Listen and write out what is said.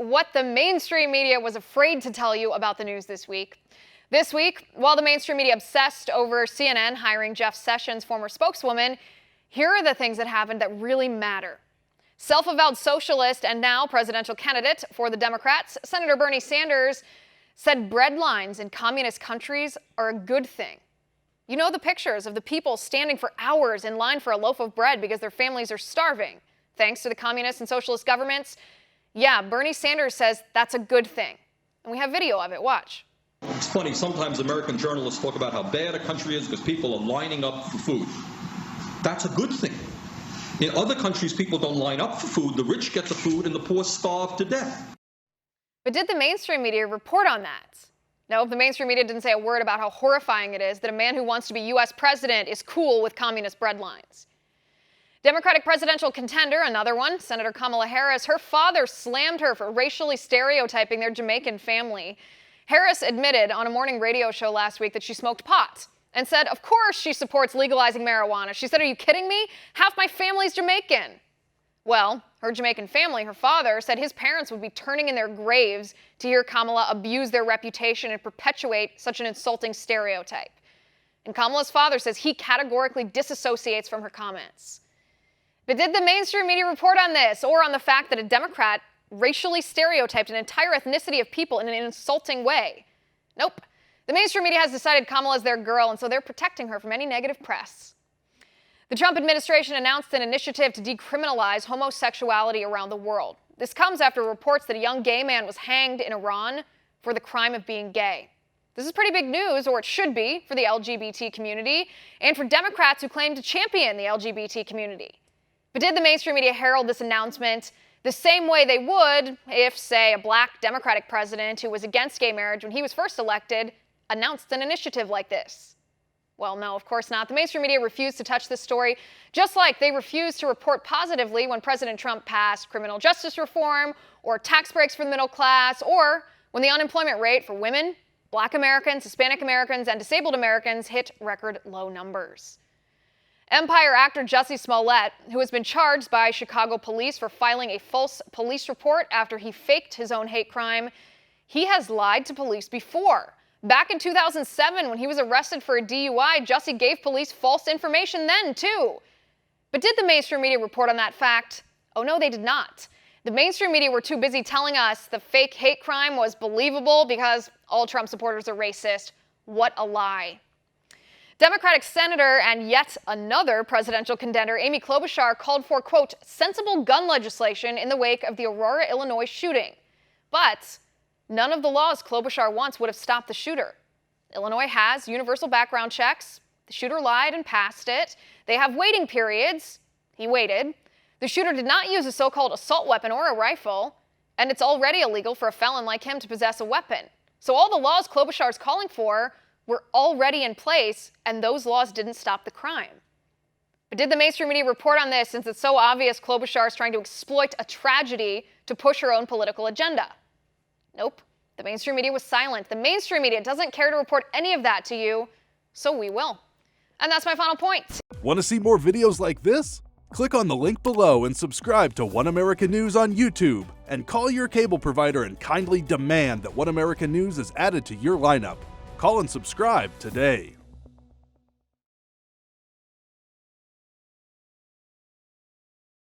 what the mainstream media was afraid to tell you about the news this week. This week, while the mainstream media obsessed over CNN hiring Jeff Sessions' former spokeswoman, here are the things that happened that really matter. Self-avowed socialist and now presidential candidate for the Democrats, Senator Bernie Sanders, said bread lines in communist countries are a good thing. You know the pictures of the people standing for hours in line for a loaf of bread because their families are starving, thanks to the communist and socialist governments. Yeah, Bernie Sanders says that's a good thing. And we have video of it. Watch. It's funny, sometimes American journalists talk about how bad a country is because people are lining up for food. That's a good thing. In other countries, people don't line up for food. The rich get the food and the poor starve to death. But did the mainstream media report on that? No, the mainstream media didn't say a word about how horrifying it is that a man who wants to be U.S. president is cool with communist breadlines. Democratic presidential contender, another one, Senator Kamala Harris, her father slammed her for racially stereotyping their Jamaican family. Harris admitted on a morning radio show last week that she smoked pot and said, of course she supports legalizing marijuana. She said, are you kidding me? Half my family's Jamaican. Well, her Jamaican family, her father, said his parents would be turning in their graves to hear Kamala abuse their reputation and perpetuate such an insulting stereotype. And Kamala's father says he categorically disassociates from her comments. But did the mainstream media report on this or on the fact that a Democrat racially stereotyped an entire ethnicity of people in an insulting way? Nope. The mainstream media has decided Kamala is their girl, and so they're protecting her from any negative press. The Trump administration announced an initiative to decriminalize homosexuality around the world. This comes after reports that a young gay man was hanged in Iran for the crime of being gay. This is pretty big news, or it should be, for the LGBT community and for Democrats who claim to champion the LGBT community. But did the mainstream media herald this announcement the same way they would if, say, a black Democratic president who was against gay marriage when he was first elected announced an initiative like this? Well, no, of course not. The mainstream media refused to touch this story, just like they refused to report positively when President Trump passed criminal justice reform or tax breaks for the middle class, or when the unemployment rate for women, Black Americans, Hispanic Americans, and disabled Americans hit record low numbers. Empire actor Jussie Smollett, who has been charged by Chicago police for filing a false police report after he faked his own hate crime, he has lied to police before. Back in 2007, when he was arrested for a DUI, Jussie gave police false information then, too. But did the mainstream media report on that fact? Oh, no, they did not. The mainstream media were too busy telling us the fake hate crime was believable because all Trump supporters are racist. What a lie. Democratic Senator and yet another presidential contender, Amy Klobuchar, called for, quote, sensible gun legislation in the wake of the Aurora, Illinois shooting. But none of the laws Klobuchar wants would have stopped the shooter. Illinois has universal background checks. The shooter lied and passed it. They have waiting periods. He waited. The shooter did not use a so-called assault weapon or a rifle, and it's already illegal for a felon like him to possess a weapon. So all the laws Klobuchar is calling for were already in place, and those laws didn't stop the crime. But did the mainstream media report on this, since it's so obvious Klobuchar is trying to exploit a tragedy to push her own political agenda? Nope. The mainstream media was silent. The mainstream media doesn't care to report any of that to you, so we will. And that's my final point. Want to see more videos like this? Click on the link below and subscribe to One American News on YouTube. And call your cable provider and kindly demand that One American News is added to your lineup. Call and subscribe today.